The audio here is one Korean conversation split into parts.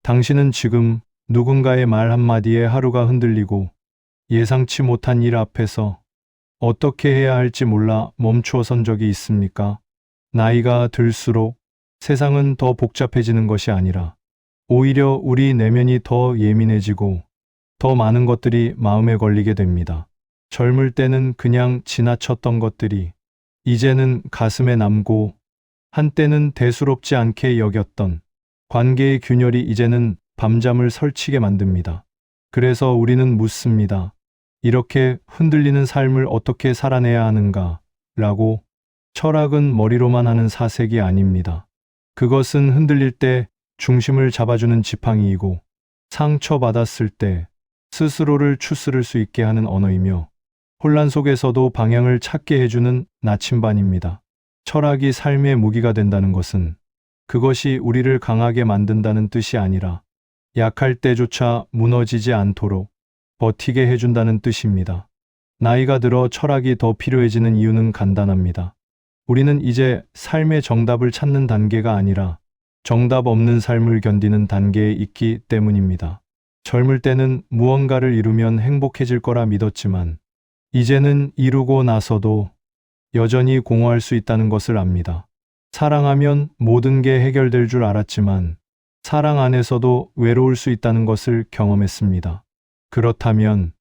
당신은 지금 누군가의 말 한마디에 하루가 흔들리고 예상치 못한 일 앞에서 어떻게 해야 할지 몰라 멈추어 선 적이 있습니까? 나이가 들수록 세상은 더 복잡해지는 것이 아니라 오히려 우리 내면이 더 예민해지고 더 많은 것들이 마음에 걸리게 됩니다. 젊을 때는 그냥 지나쳤던 것들이 이제는 가슴에 남고 한때는 대수롭지 않게 여겼던 관계의 균열이 이제는 밤잠을 설치게 만듭니다. 그래서 우리는 묻습니다. 이렇게 흔들리는 삶을 어떻게 살아내야 하는가? 라고. 철학은 머리로만 하는 사색이 아닙니다. 그것은 흔들릴 때 중심을 잡아주는 지팡이이고 상처받았을 때 스스로를 추스를 수 있게 하는 언어이며 혼란 속에서도 방향을 찾게 해주는 나침반입니다. 철학이 삶의 무기가 된다는 것은 그것이 우리를 강하게 만든다는 뜻이 아니라 약할 때조차 무너지지 않도록 버티게 해준다는 뜻입니다. 나이가 들어 철학이 더 필요해지는 이유는 간단합니다. 우리는 이제 삶의 정답을 찾는 단계가 아니라 정답 없는 삶을 견디는 단계에 있기 때문입니다. 젊을 때는 무언가를 이루면 행복해질 거라 믿었지만 이제는 이루고 나서도 여전히 공허할 수 있다는 것을 압니다. 사랑하면 모든 게 해결될 줄 알았지만 사랑 안에서도 외로울 수 있다는 것을 경험했습니다. 그렇다면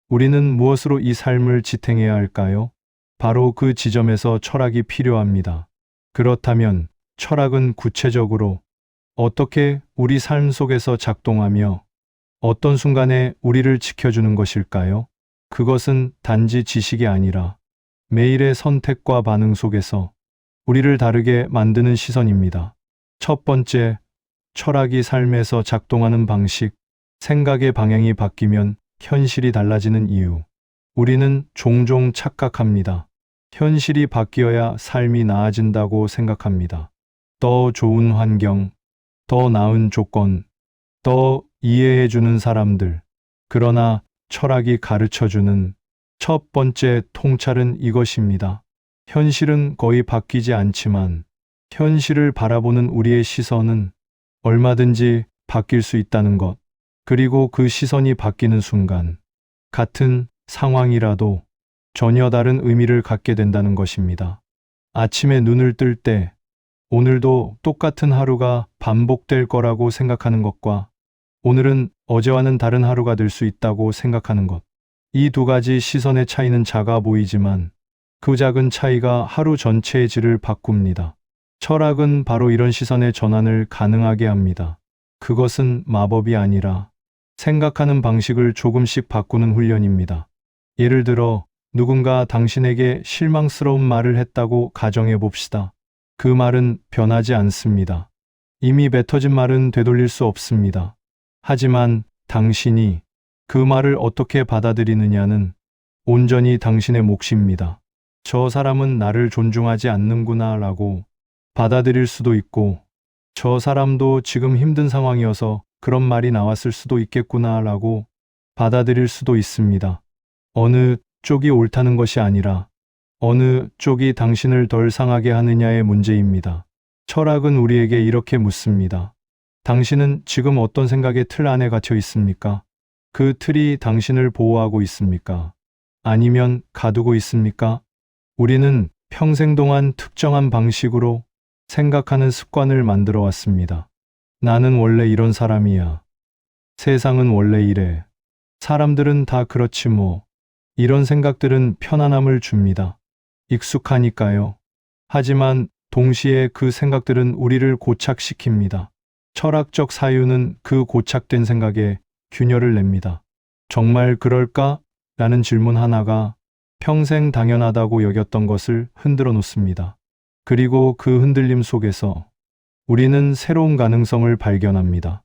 우리는 무엇으로 이 삶을 지탱해야 할까요? 바로 그 지점에서 철학이 필요합니다. 그렇다면 철학은 구체적으로 어떻게 우리 삶 속에서 작동하며 어떤 순간에 우리를 지켜주는 것일까요? 그것은 단지 지식이 아니라 매일의 선택과 반응 속에서 우리를 다르게 만드는 시선입니다. 첫 번째, 철학이 삶에서 작동하는 방식, 생각의 방향이 바뀌면 현실이 달라지는 이유. 우리는 종종 착각합니다. 현실이 바뀌어야 삶이 나아진다고 생각합니다. 더 좋은 환경, 더 나은 조건, 더 이해해주는 사람들. 그러나 철학이 가르쳐주는 첫 번째 통찰은 이것입니다. 현실은 거의 바뀌지 않지만 현실을 바라보는 우리의 시선은 얼마든지 바뀔 수 있다는 것. 그리고 그 시선이 바뀌는 순간 같은 상황이라도 전혀 다른 의미를 갖게 된다는 것입니다. 아침에 눈을 뜰 때 오늘도 똑같은 하루가 반복될 거라고 생각하는 것과 오늘은 어제와는 다른 하루가 될 수 있다고 생각하는 것. 이 두 가지 시선의 차이는 작아 보이지만 그 작은 차이가 하루 전체의 질을 바꿉니다. 철학은 바로 이런 시선의 전환을 가능하게 합니다. 그것은 마법이 아니라 생각하는 방식을 조금씩 바꾸는 훈련입니다. 예를 들어 누군가 당신에게 실망스러운 말을 했다고 가정해 봅시다. 그 말은 변하지 않습니다. 이미 뱉어진 말은 되돌릴 수 없습니다. 하지만 당신이 그 말을 어떻게 받아들이느냐는 온전히 당신의 몫입니다. 저 사람은 나를 존중하지 않는구나 라고 받아들일 수도 있고 저 사람도 지금 힘든 상황이어서 그런 말이 나왔을 수도 있겠구나 라고 받아들일 수도 있습니다. 어느 쪽이 옳다는 것이 아니라 어느 쪽이 당신을 덜 상하게 하느냐의 문제입니다. 철학은 우리에게 이렇게 묻습니다. 당신은 지금 어떤 생각의 틀 안에 갇혀 있습니까? 그 틀이 당신을 보호하고 있습니까? 아니면 가두고 있습니까? 우리는 평생 동안 특정한 방식으로 생각하는 습관을 만들어 왔습니다. 나는 원래 이런 사람이야. 세상은 원래 이래. 사람들은 다 그렇지 뭐. 이런 생각들은 편안함을 줍니다. 익숙하니까요. 하지만 동시에 그 생각들은 우리를 고착시킵니다. 철학적 사유는 그 고착된 생각에 균열을 냅니다. 정말 그럴까? 라는 질문 하나가 평생 당연하다고 여겼던 것을 흔들어 놓습니다. 그리고 그 흔들림 속에서 우리는 새로운 가능성을 발견합니다.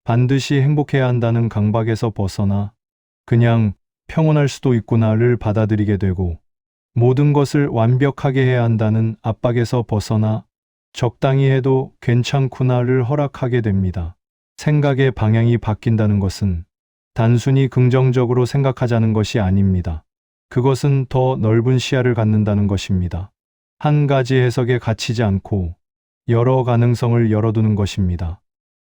반드시 행복해야 한다는 강박에서 벗어나 그냥 평온할 수도 있구나를 받아들이게 되고 모든 것을 완벽하게 해야 한다는 압박에서 벗어나 적당히 해도 괜찮구나를 허락하게 됩니다. 생각의 방향이 바뀐다는 것은 단순히 긍정적으로 생각하자는 것이 아닙니다. 그것은 더 넓은 시야를 갖는다는 것입니다. 한 가지 해석에 갇히지 않고 여러 가능성을 열어두는 것입니다.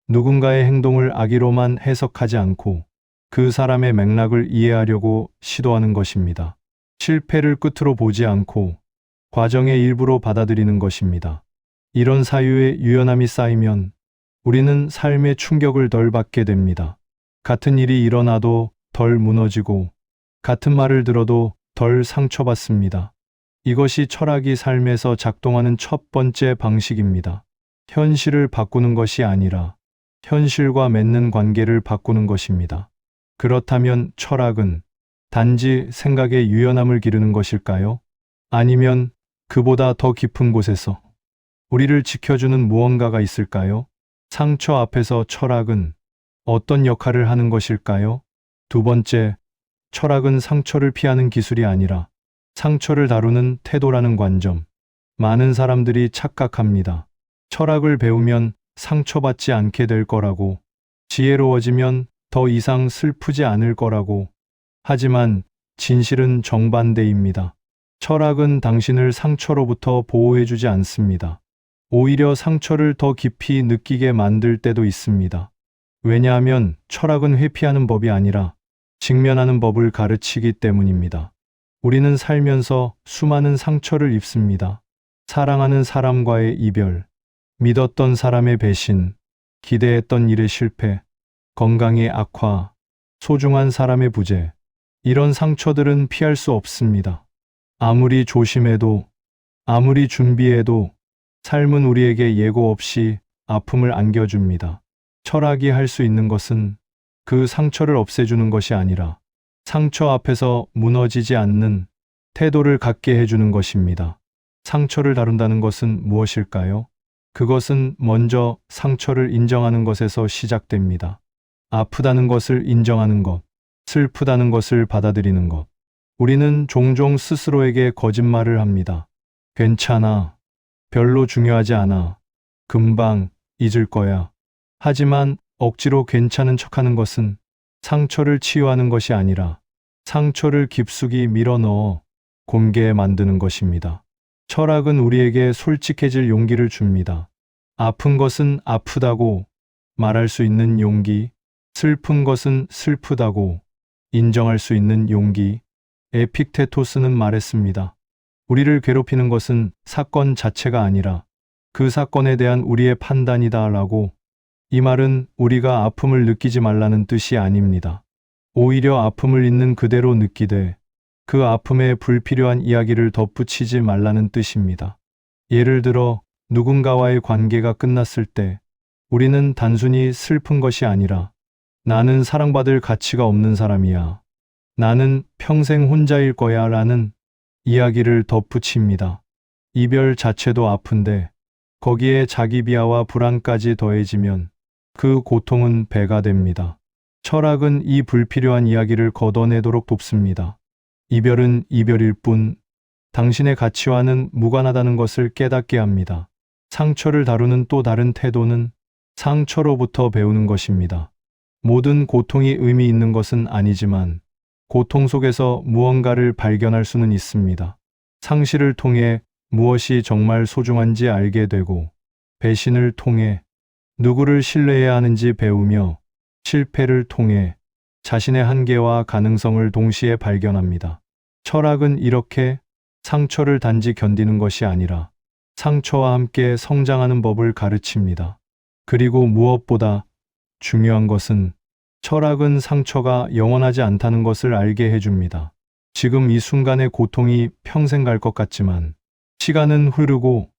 누군가의 행동을 악의로만 해석하지 않고 그 사람의 맥락을 이해하려고 시도하는 것입니다. 실패를 끝으로 보지 않고 과정의 일부로 받아들이는 것입니다. 이런 사유에 유연함이 쌓이면 우리는 삶의 충격을 덜 받게 됩니다. 같은 일이 일어나도 덜 무너지고 같은 말을 들어도 덜 상처받습니다. 이것이 철학이 삶에서 작동하는 첫 번째 방식입니다. 현실을 바꾸는 것이 아니라 현실과 맺는 관계를 바꾸는 것입니다. 그렇다면 철학은 단지 생각의 유연함을 기르는 것일까요? 아니면 그보다 더 깊은 곳에서 우리를 지켜주는 무언가가 있을까요? 상처 앞에서 철학은 어떤 역할을 하는 것일까요? 두 번째, 철학은 상처를 피하는 기술이 아니라 상처를 다루는 태도라는 관점. 많은 사람들이 착각합니다. 철학을 배우면 상처받지 않게 될 거라고, 지혜로워지면 더 이상 슬프지 않을 거라고. 하지만 진실은 정반대입니다. 철학은 당신을 상처로부터 보호해주지 않습니다. 오히려 상처를 더 깊이 느끼게 만들 때도 있습니다. 왜냐하면 철학은 회피하는 법이 아니라 직면하는 법을 가르치기 때문입니다. 우리는 살면서 수많은 상처를 입습니다. 사랑하는 사람과의 이별, 믿었던 사람의 배신, 기대했던 일의 실패, 건강의 악화, 소중한 사람의 부재. 이런 상처들은 피할 수 없습니다. 아무리 조심해도, 아무리 준비해도 삶은 우리에게 예고 없이 아픔을 안겨줍니다. 철학이 할 수 있는 것은 그 상처를 없애주는 것이 아니라 상처 앞에서 무너지지 않는 태도를 갖게 해주는 것입니다. 상처를 다룬다는 것은 무엇일까요? 그것은 먼저 상처를 인정하는 것에서 시작됩니다. 아프다는 것을 인정하는 것, 슬프다는 것을 받아들이는 것. 우리는 종종 스스로에게 거짓말을 합니다. 괜찮아. 별로 중요하지 않아. 금방 잊을 거야. 하지만 억지로 괜찮은 척하는 것은 상처를 치유하는 것이 아니라 상처를 깊숙이 밀어넣어 곪게 만드는 것입니다. 철학은 우리에게 솔직해질 용기를 줍니다. 아픈 것은 아프다고 말할 수 있는 용기, 슬픈 것은 슬프다고 인정할 수 있는 용기. 에픽테토스는 말했습니다. 우리를 괴롭히는 것은 사건 자체가 아니라 그 사건에 대한 우리의 판단이다 라고. 이 말은 우리가 아픔을 느끼지 말라는 뜻이 아닙니다. 오히려 아픔을 있는 그대로 느끼되 그 아픔에 불필요한 이야기를 덧붙이지 말라는 뜻입니다. 예를 들어 누군가와의 관계가 끝났을 때 우리는 단순히 슬픈 것이 아니라 나는 사랑받을 가치가 없는 사람이야. 나는 평생 혼자일 거야 라는 이야기를 덧붙입니다. 이별 자체도 아픈데 거기에 자기 비하와 불안까지 더해지면 그 고통은 배가 됩니다. 철학은 이 불필요한 이야기를 걷어내도록 돕습니다. 이별은 이별일 뿐 당신의 가치와는 무관하다는 것을 깨닫게 합니다. 상처를 다루는 또 다른 태도는 상처로부터 배우는 것입니다. 모든 고통이 의미 있는 것은 아니지만 고통 속에서 무언가를 발견할 수는 있습니다. 상실을 통해 무엇이 정말 소중한지 알게 되고 배신을 통해 누구를 신뢰해야 하는지 배우며 실패를 통해 자신의 한계와 가능성을 동시에 발견합니다. 철학은 이렇게 상처를 단지 견디는 것이 아니라 상처와 함께 성장하는 법을 가르칩니다. 그리고 무엇보다 중요한 것은 철학은 상처가 영원하지 않다는 것을 알게 해줍니다. 지금 이 순간의 고통이 평생 갈 것 같지만 시간은 흐르고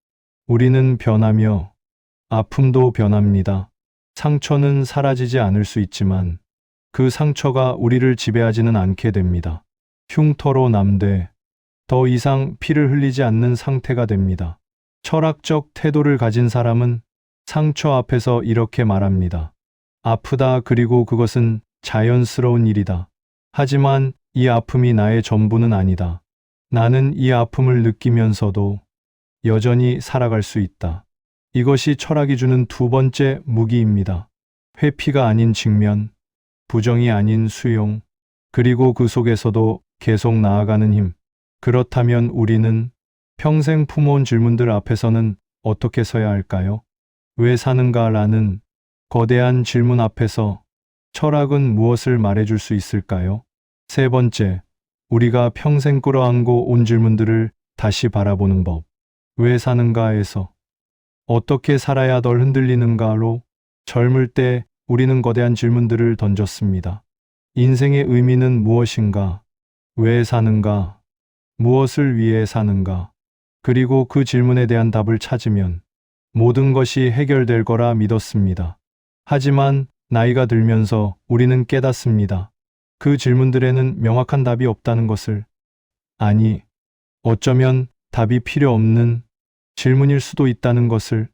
우리는 변하며 아픔도 변합니다. 상처는 사라지지 않을 수 있지만 그 상처가 우리를 지배하지는 않게 됩니다. 흉터로 남되 더 이상 피를 흘리지 않는 상태가 됩니다. 철학적 태도를 가진 사람은 상처 앞에서 이렇게 말합니다. 아프다. 그리고 그것은 자연스러운 일이다. 하지만 이 아픔이 나의 전부는 아니다. 나는 이 아픔을 느끼면서도 여전히 살아갈 수 있다. 이것이 철학이 주는 두 번째 무기입니다. 회피가 아닌 직면, 부정이 아닌 수용, 그리고 그 속에서도 계속 나아가는 힘. 그렇다면 우리는 평생 품어온 질문들 앞에서는 어떻게 서야 할까요? 왜 사는가라는 거대한 질문 앞에서 철학은 무엇을 말해줄 수 있을까요? 세 번째, 우리가 평생 끌어안고 온 질문들을 다시 바라보는 법. 왜 사는가에서 어떻게 살아야 덜 흔들리는가로 젊을 때 우리는 거대한 질문들을 던졌습니다. 인생의 의미는 무엇인가? 왜 사는가? 무엇을 위해 사는가? 그리고 그 질문에 대한 답을 찾으면 모든 것이 해결될 거라 믿었습니다. 하지만 나이가 들면서 우리는 깨닫습니다. 그 질문들에는 명확한 답이 없다는 것을. 아니, 어쩌면 답이 필요 없는 질문일 수도 있다는 것을.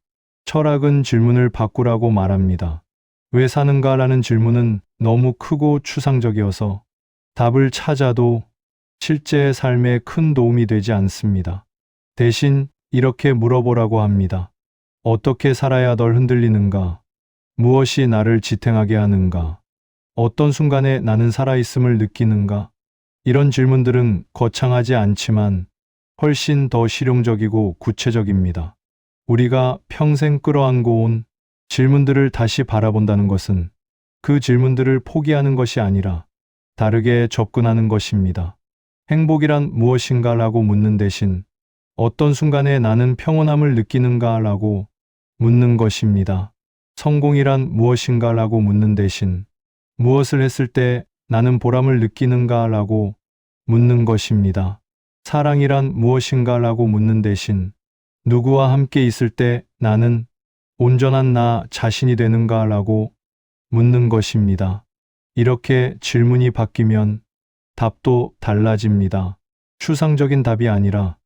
철학은 질문을 바꾸라고 말합니다. 왜 사는가라는 질문은 너무 크고 추상적이어서 답을 찾아도 실제 삶에 큰 도움이 되지 않습니다. 대신 이렇게 물어보라고 합니다. 어떻게 살아야 덜 흔들리는가? 무엇이 나를 지탱하게 하는가? 어떤 순간에 나는 살아있음을 느끼는가? 이런 질문들은 거창하지 않지만 훨씬 더 실용적이고 구체적입니다. 우리가 평생 끌어안고 온 질문들을 다시 바라본다는 것은 그 질문들을 포기하는 것이 아니라 다르게 접근하는 것입니다. 행복이란 무엇인가 라고 묻는 대신 어떤 순간에 나는 평온함을 느끼는가 라고 묻는 것입니다. 성공이란 무엇인가 라고 묻는 대신 무엇을 했을 때 나는 보람을 느끼는가 라고 묻는 것입니다. 사랑이란 무엇인가 라고 묻는 대신 누구와 함께 있을 때 나는 온전한 나 자신이 되는가 라고 묻는 것입니다. 이렇게 질문이 바뀌면 답도 달라집니다. 추상적인 답이 아니라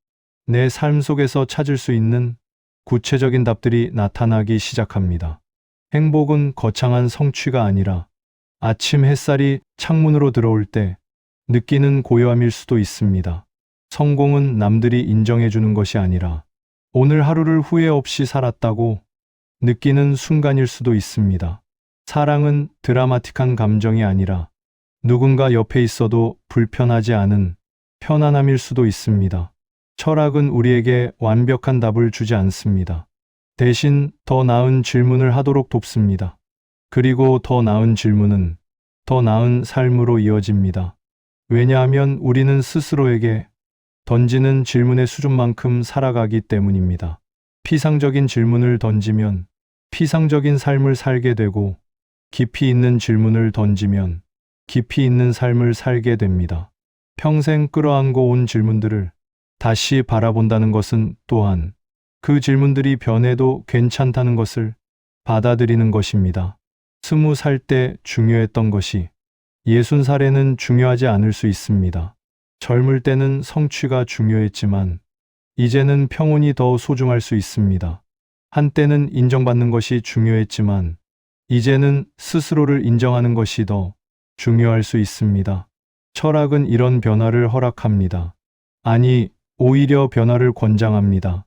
내 삶 속에서 찾을 수 있는 구체적인 답들이 나타나기 시작합니다. 행복은 거창한 성취가 아니라 아침 햇살이 창문으로 들어올 때 느끼는 고요함일 수도 있습니다. 성공은 남들이 인정해주는 것이 아니라 오늘 하루를 후회 없이 살았다고 느끼는 순간일 수도 있습니다. 사랑은 드라마틱한 감정이 아니라 누군가 옆에 있어도 불편하지 않은 편안함일 수도 있습니다. 철학은 우리에게 완벽한 답을 주지 않습니다. 대신 더 나은 질문을 하도록 돕습니다. 그리고 더 나은 질문은 더 나은 삶으로 이어집니다. 왜냐하면 우리는 스스로에게 던지는 질문의 수준만큼 살아가기 때문입니다. 피상적인 질문을 던지면 피상적인 삶을 살게 되고 깊이 있는 질문을 던지면 깊이 있는 삶을 살게 됩니다. 평생 끌어안고 온 질문들을 다시 바라본다는 것은 또한 그 질문들이 변해도 괜찮다는 것을 받아들이는 것입니다. 20살 때 중요했던 것이 60살에는 중요하지 않을 수 있습니다. 젊을 때는 성취가 중요했지만 이제는 평온이 더 소중할 수 있습니다. 한때는 인정받는 것이 중요했지만 이제는 스스로를 인정하는 것이 더 중요할 수 있습니다. 철학은 이런 변화를 허락합니다. 아니, 오히려 변화를 권장합니다.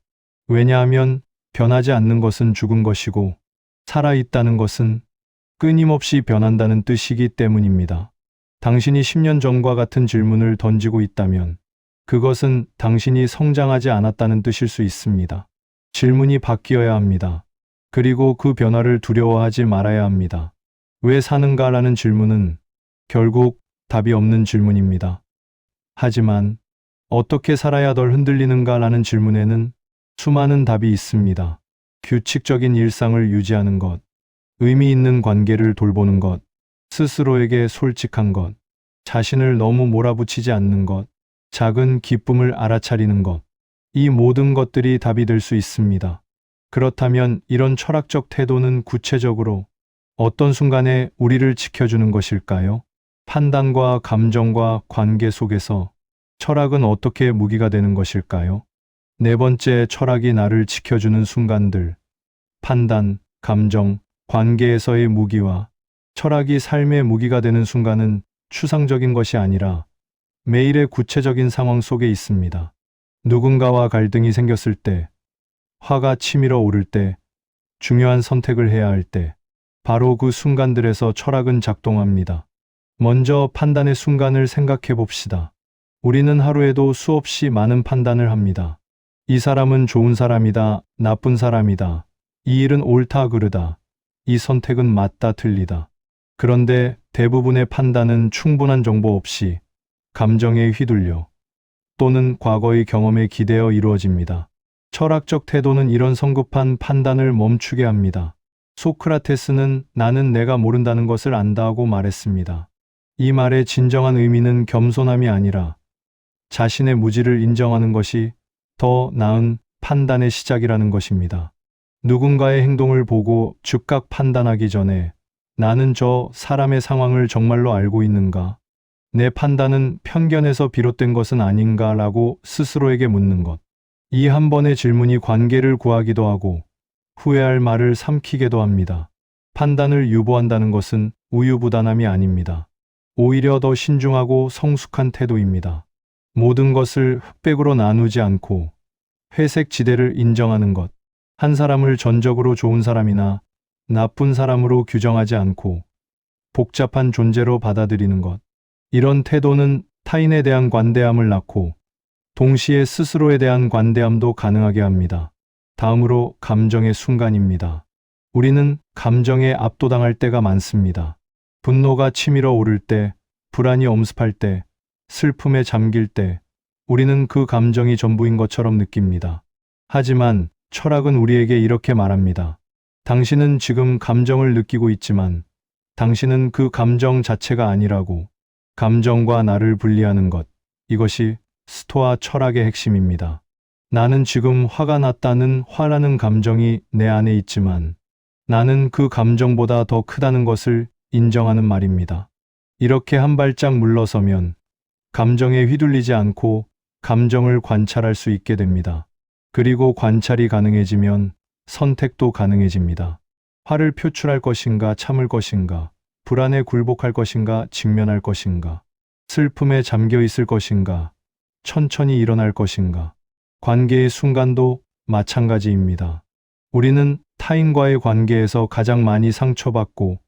왜냐하면 변하지 않는 것은 죽은 것이고 살아있다는 것은 끊임없이 변한다는 뜻이기 때문입니다. 당신이 10년 전과 같은 질문을 던지고 있다면 그것은 당신이 성장하지 않았다는 뜻일 수 있습니다. 질문이 바뀌어야 합니다. 그리고 그 변화를 두려워하지 말아야 합니다. 왜 사는가라는 질문은 결국 답이 없는 질문입니다. 하지만 어떻게 살아야 덜 흔들리는가라는 질문에는 수많은 답이 있습니다. 규칙적인 일상을 유지하는 것, 의미 있는 관계를 돌보는 것, 스스로에게 솔직한 것, 자신을 너무 몰아붙이지 않는 것, 작은 기쁨을 알아차리는 것, 이 모든 것들이 답이 될 수 있습니다. 그렇다면 이런 철학적 태도는 구체적으로 어떤 순간에 우리를 지켜주는 것일까요? 판단과 감정과 관계 속에서 철학은 어떻게 무기가 되는 것일까요? 네 번째, 철학이 나를 지켜주는 순간들. 판단, 감정, 관계에서의 무기와 철학이 삶의 무기가 되는 순간은 추상적인 것이 아니라 매일의 구체적인 상황 속에 있습니다. 누군가와 갈등이 생겼을 때, 화가 치밀어 오를 때, 중요한 선택을 해야 할 때, 바로 그 순간들에서 철학은 작동합니다. 먼저 판단의 순간을 생각해 봅시다. 우리는 하루에도 수없이 많은 판단을 합니다. 이 사람은 좋은 사람이다, 나쁜 사람이다. 이 일은 옳다, 그르다. 이 선택은 맞다 틀리다. 그런데 대부분의 판단은 충분한 정보 없이 감정에 휘둘려 또는 과거의 경험에 기대어 이루어집니다. 철학적 태도는 이런 성급한 판단을 멈추게 합니다. 소크라테스는 나는 내가 모른다는 것을 안다고 말했습니다. 이 말의 진정한 의미는 겸손함이 아니라 자신의 무지를 인정하는 것이 더 나은 판단의 시작이라는 것입니다. 누군가의 행동을 보고 즉각 판단하기 전에 나는 저 사람의 상황을 정말로 알고 있는가? 내 판단은 편견에서 비롯된 것은 아닌가? 라고 스스로에게 묻는 것. 이 한 번의 질문이 관계를 구하기도 하고 후회할 말을 삼키게도 합니다. 판단을 유보한다는 것은 우유부단함이 아닙니다. 오히려 더 신중하고 성숙한 태도입니다. 모든 것을 흑백으로 나누지 않고 회색 지대를 인정하는 것. 한 사람을 전적으로 좋은 사람이나 나쁜 사람으로 규정하지 않고 복잡한 존재로 받아들이는 것. 이런 태도는 타인에 대한 관대함을 낳고 동시에 스스로에 대한 관대함도 가능하게 합니다. 다음으로 감정의 순간입니다. 우리는 감정에 압도당할 때가 많습니다. 분노가 치밀어 오를 때, 불안이 엄습할 때, 슬픔에 잠길 때, 우리는 그 감정이 전부인 것처럼 느낍니다. 하지만 철학은 우리에게 이렇게 말합니다. 당신은 지금 감정을 느끼고 있지만 당신은 그 감정 자체가 아니라고. 감정과 나를 분리하는 것. 이것이 스토아 철학의 핵심입니다. 나는 지금 화가 났다는 화라는 감정이 내 안에 있지만 나는 그 감정보다 더 크다는 것을 인정하는 말입니다. 이렇게 한 발짝 물러서면 감정에 휘둘리지 않고 감정을 관찰할 수 있게 됩니다. 그리고 관찰이 가능해지면 선택도 가능해집니다. 화를 표출할 것인가 참을 것인가, 불안에 굴복할 것인가 직면할 것인가, 슬픔에 잠겨 있을 것인가 천천히 일어날 것인가. 관계의 순간도 마찬가지입니다. 우리는 타인과의 관계에서 가장 많이 상처받고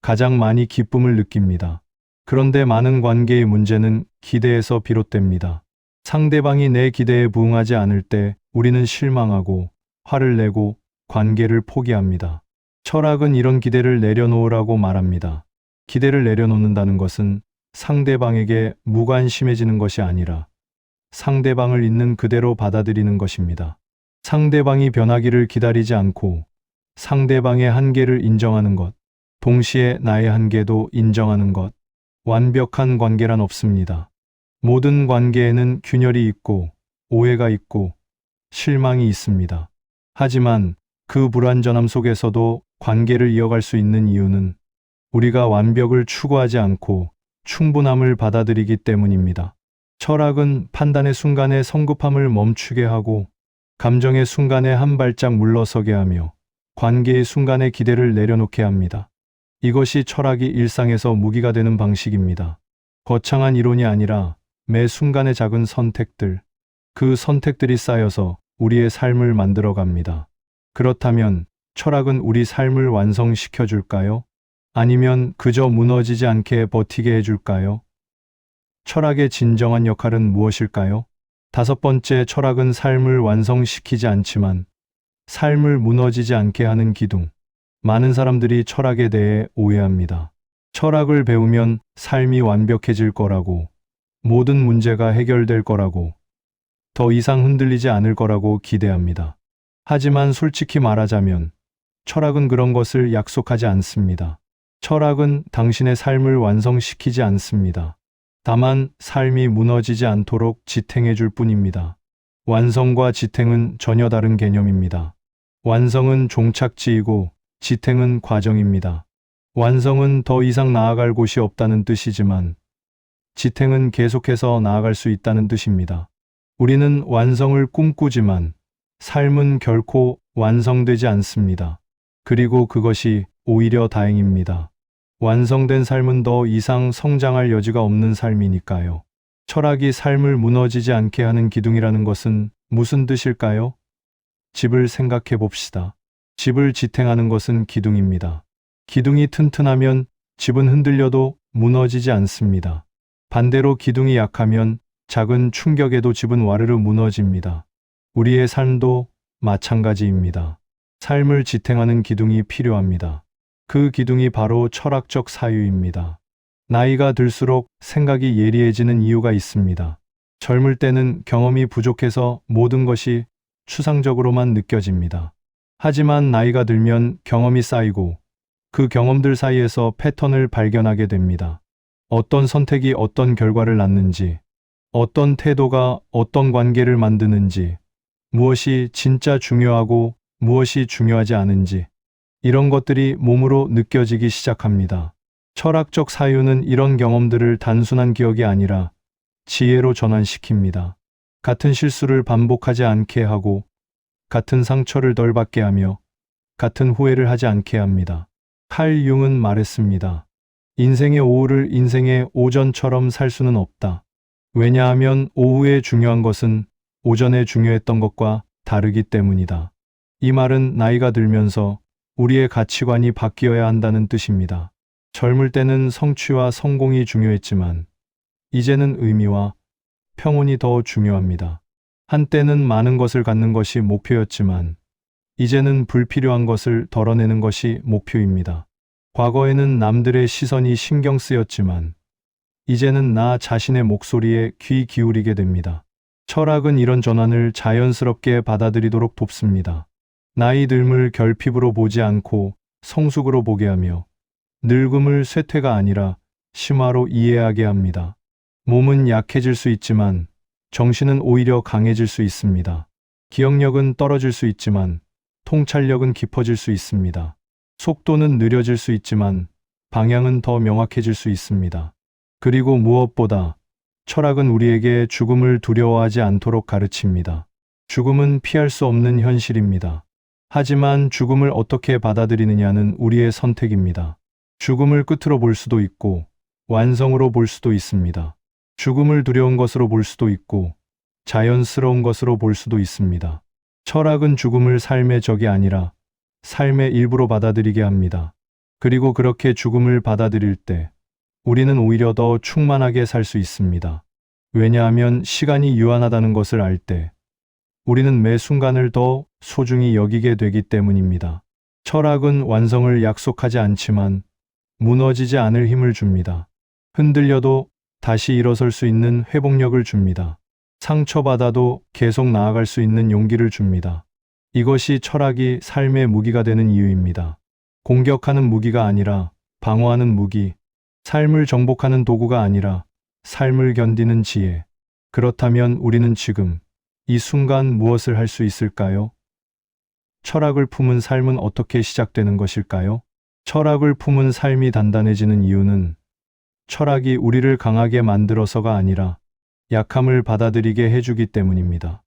가장 많이 기쁨을 느낍니다. 그런데 많은 관계의 문제는 기대에서 비롯됩니다. 상대방이 내 기대에 부응하지 않을 때 우리는 실망하고 화를 내고 관계를 포기합니다. 철학은 이런 기대를 내려놓으라고 말합니다. 기대를 내려놓는다는 것은 상대방에게 무관심해지는 것이 아니라 상대방을 있는 그대로 받아들이는 것입니다. 상대방이 변하기를 기다리지 않고 상대방의 한계를 인정하는 것, 동시에 나의 한계도 인정하는 것. 완벽한 관계란 없습니다. 모든 관계에는 균열이 있고 오해가 있고 실망이 있습니다. 하지만 그 불완전함 속에서도 관계를 이어갈 수 있는 이유는 우리가 완벽을 추구하지 않고 충분함을 받아들이기 때문입니다. 철학은 판단의 순간에 성급함을 멈추게 하고 감정의 순간에 한 발짝 물러서게 하며 관계의 순간에 기대를 내려놓게 합니다. 이것이 철학이 일상에서 무기가 되는 방식입니다. 거창한 이론이 아니라 매 순간의 작은 선택들, 그 선택들이 쌓여서 우리의 삶을 만들어 갑니다. 그렇다면 철학은 우리 삶을 완성시켜 줄까요? 아니면 그저 무너지지 않게 버티게 해줄까요? 철학의 진정한 역할은 무엇일까요? 다섯 번째, 철학은 삶을 완성시키지 않지만 삶을 무너지지 않게 하는 기둥. 많은 사람들이 철학에 대해 오해합니다. 철학을 배우면 삶이 완벽해질 거라고, 모든 문제가 해결될 거라고, 더 이상 흔들리지 않을 거라고 기대합니다. 하지만 솔직히 말하자면 철학은 그런 것을 약속하지 않습니다. 철학은 당신의 삶을 완성시키지 않습니다. 다만 삶이 무너지지 않도록 지탱해 줄 뿐입니다. 완성과 지탱은 전혀 다른 개념입니다. 완성은 종착지이고 지탱은 과정입니다. 완성은 더 이상 나아갈 곳이 없다는 뜻이지만 지탱은 계속해서 나아갈 수 있다는 뜻입니다. 우리는 완성을 꿈꾸지만 삶은 결코 완성되지 않습니다. 그리고 그것이 오히려 다행입니다. 완성된 삶은 더 이상 성장할 여지가 없는 삶이니까요. 철학이 삶을 무너지지 않게 하는 기둥이라는 것은 무슨 뜻일까요? 집을 생각해 봅시다. 집을 지탱하는 것은 기둥입니다. 기둥이 튼튼하면 집은 흔들려도 무너지지 않습니다. 반대로 기둥이 약하면 작은 충격에도 집은 와르르 무너집니다. 우리의 삶도 마찬가지입니다. 삶을 지탱하는 기둥이 필요합니다. 그 기둥이 바로 철학적 사유입니다. 나이가 들수록 생각이 예리해지는 이유가 있습니다. 젊을 때는 경험이 부족해서 모든 것이 추상적으로만 느껴집니다. 하지만 나이가 들면 경험이 쌓이고 그 경험들 사이에서 패턴을 발견하게 됩니다. 어떤 선택이 어떤 결과를 낳는지, 어떤 태도가 어떤 관계를 만드는지, 무엇이 진짜 중요하고 무엇이 중요하지 않은지, 이런 것들이 몸으로 느껴지기 시작합니다. 철학적 사유는 이런 경험들을 단순한 기억이 아니라 지혜로 전환시킵니다. 같은 실수를 반복하지 않게 하고, 같은 상처를 덜 받게 하며, 같은 후회를 하지 않게 합니다. 칼 융은 말했습니다. 인생의 오후를 인생의 오전처럼 살 수는 없다. 왜냐하면 오후에 중요한 것은 오전에 중요했던 것과 다르기 때문이다. 이 말은 나이가 들면서 우리의 가치관이 바뀌어야 한다는 뜻입니다. 젊을 때는 성취와 성공이 중요했지만 이제는 의미와 평온이 더 중요합니다. 한때는 많은 것을 갖는 것이 목표였지만 이제는 불필요한 것을 덜어내는 것이 목표입니다. 과거에는 남들의 시선이 신경 쓰였지만 이제는 나 자신의 목소리에 귀 기울이게 됩니다. 철학은 이런 전환을 자연스럽게 받아들이도록 돕습니다. 나이 듦을 결핍으로 보지 않고 성숙으로 보게 하며 늙음을 쇠퇴가 아니라 심화로 이해하게 합니다. 몸은 약해질 수 있지만 정신은 오히려 강해질 수 있습니다. 기억력은 떨어질 수 있지만 통찰력은 깊어질 수 있습니다. 속도는 느려질 수 있지만 방향은 더 명확해질 수 있습니다. 그리고 무엇보다 철학은 우리에게 죽음을 두려워하지 않도록 가르칩니다. 죽음은 피할 수 없는 현실입니다. 하지만 죽음을 어떻게 받아들이느냐는 우리의 선택입니다. 죽음을 끝으로 볼 수도 있고 완성으로 볼 수도 있습니다. 죽음을 두려운 것으로 볼 수도 있고 자연스러운 것으로 볼 수도 있습니다. 철학은 죽음을 삶의 적이 아니라 삶의 일부로 받아들이게 합니다. 그리고 그렇게 죽음을 받아들일 때 우리는 오히려 더 충만하게 살 수 있습니다. 왜냐하면 시간이 유한하다는 것을 알 때 우리는 매 순간을 더 소중히 여기게 되기 때문입니다. 철학은 완성을 약속하지 않지만 무너지지 않을 힘을 줍니다. 흔들려도 다시 일어설 수 있는 회복력을 줍니다. 상처받아도 계속 나아갈 수 있는 용기를 줍니다. 이것이 철학이 삶의 무기가 되는 이유입니다. 공격하는 무기가 아니라 방어하는 무기, 삶을 정복하는 도구가 아니라 삶을 견디는 지혜. 그렇다면 우리는 지금 이 순간 무엇을 할 수 있을까요? 철학을 품은 삶은 어떻게 시작되는 것일까요? 철학을 품은 삶이 단단해지는 이유는 철학이 우리를 강하게 만들어서가 아니라 약함을 받아들이게 해주기 때문입니다.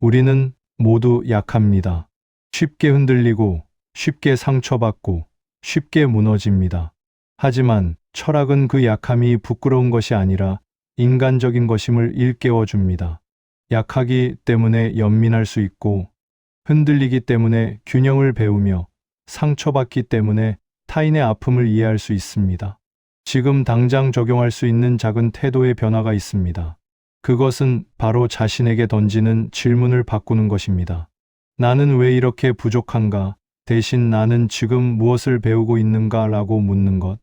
우리는 모두 약합니다. 쉽게 흔들리고, 쉽게 상처받고, 쉽게 무너집니다. 하지만 철학은 그 약함이 부끄러운 것이 아니라 인간적인 것임을 일깨워 줍니다. 약하기 때문에 연민할 수 있고, 흔들리기 때문에 균형을 배우며, 상처받기 때문에 타인의 아픔을 이해할 수 있습니다. 지금 당장 적용할 수 있는 작은 태도의 변화가 있습니다. 그것은 바로 자신에게 던지는 질문을 바꾸는 것입니다. 나는 왜 이렇게 부족한가? 대신 나는 지금 무엇을 배우고 있는가? 라고 묻는 것.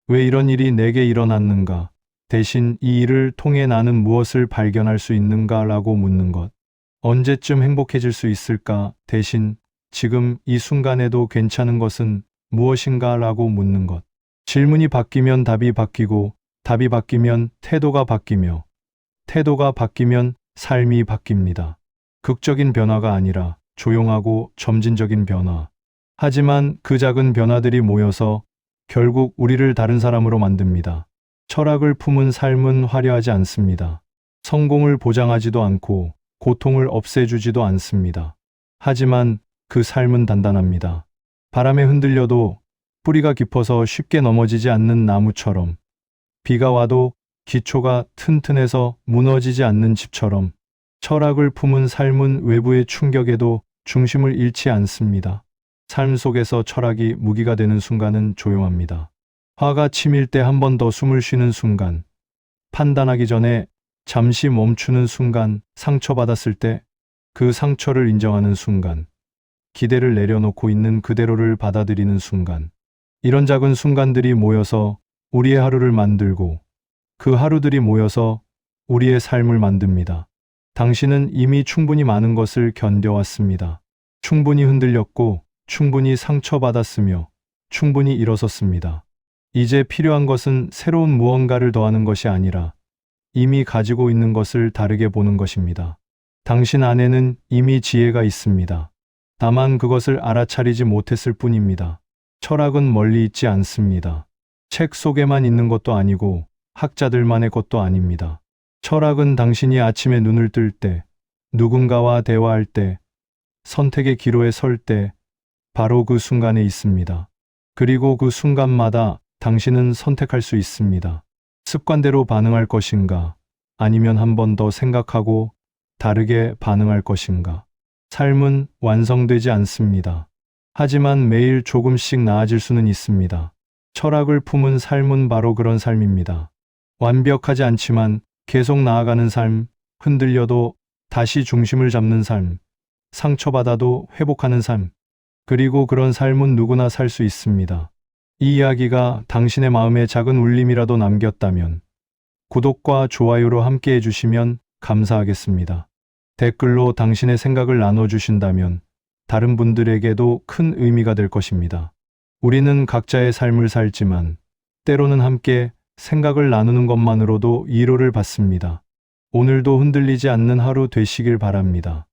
왜 이런 일이 내게 일어났는가? 대신 이 일을 통해 나는 무엇을 발견할 수 있는가? 라고 묻는 것. 언제쯤 행복해질 수 있을까? 대신 지금 이 순간에도 괜찮은 것은 무엇인가? 라고 묻는 것. 질문이 바뀌면 답이 바뀌고, 답이 바뀌면 태도가 바뀌며, 태도가 바뀌면 삶이 바뀝니다. 극적인 변화가 아니라 조용하고 점진적인 변화. 하지만 그 작은 변화들이 모여서 결국 우리를 다른 사람으로 만듭니다. 철학을 품은 삶은 화려하지 않습니다. 성공을 보장하지도 않고 고통을 없애주지도 않습니다. 하지만 그 삶은 단단합니다. 바람에 흔들려도 뿌리가 깊어서 쉽게 넘어지지 않는 나무처럼, 비가 와도 기초가 튼튼해서 무너지지 않는 집처럼 철학을 품은 삶은 외부의 충격에도 중심을 잃지 않습니다. 삶 속에서 철학이 무기가 되는 순간은 조용합니다. 화가 치밀 때 한 번 더 숨을 쉬는 순간, 판단하기 전에 잠시 멈추는 순간, 상처받았을 때 그 상처를 인정하는 순간, 기대를 내려놓고 있는 그대로를 받아들이는 순간, 이런 작은 순간들이 모여서 우리의 하루를 만들고 그 하루들이 모여서 우리의 삶을 만듭니다. 당신은 이미 충분히 많은 것을 견뎌왔습니다. 충분히 흔들렸고 충분히 상처받았으며 충분히 일어섰습니다. 이제 필요한 것은 새로운 무언가를 더하는 것이 아니라 이미 가지고 있는 것을 다르게 보는 것입니다. 당신 안에는 이미 지혜가 있습니다. 다만 그것을 알아차리지 못했을 뿐입니다. 철학은 멀리 있지 않습니다. 책 속에만 있는 것도 아니고 학자들만의 것도 아닙니다. 철학은 당신이 아침에 눈을 뜰 때, 누군가와 대화할 때, 선택의 기로에 설 때, 바로 그 순간에 있습니다. 그리고 그 순간마다 당신은 선택할 수 있습니다. 습관대로 반응할 것인가, 아니면 한 번 더 생각하고 다르게 반응할 것인가. 삶은 완성되지 않습니다. 하지만 매일 조금씩 나아질 수는 있습니다. 철학을 품은 삶은 바로 그런 삶입니다. 완벽하지 않지만 계속 나아가는 삶, 흔들려도 다시 중심을 잡는 삶, 상처받아도 회복하는 삶, 그리고 그런 삶은 누구나 살 수 있습니다. 이 이야기가 당신의 마음에 작은 울림이라도 남겼다면 구독과 좋아요로 함께 해주시면 감사하겠습니다. 댓글로 당신의 생각을 나눠주신다면 다른 분들에게도 큰 의미가 될 것입니다. 우리는 각자의 삶을 살지만 때로는 함께 생각을 나누는 것만으로도 위로를 받습니다. 오늘도 흔들리지 않는 하루 되시길 바랍니다.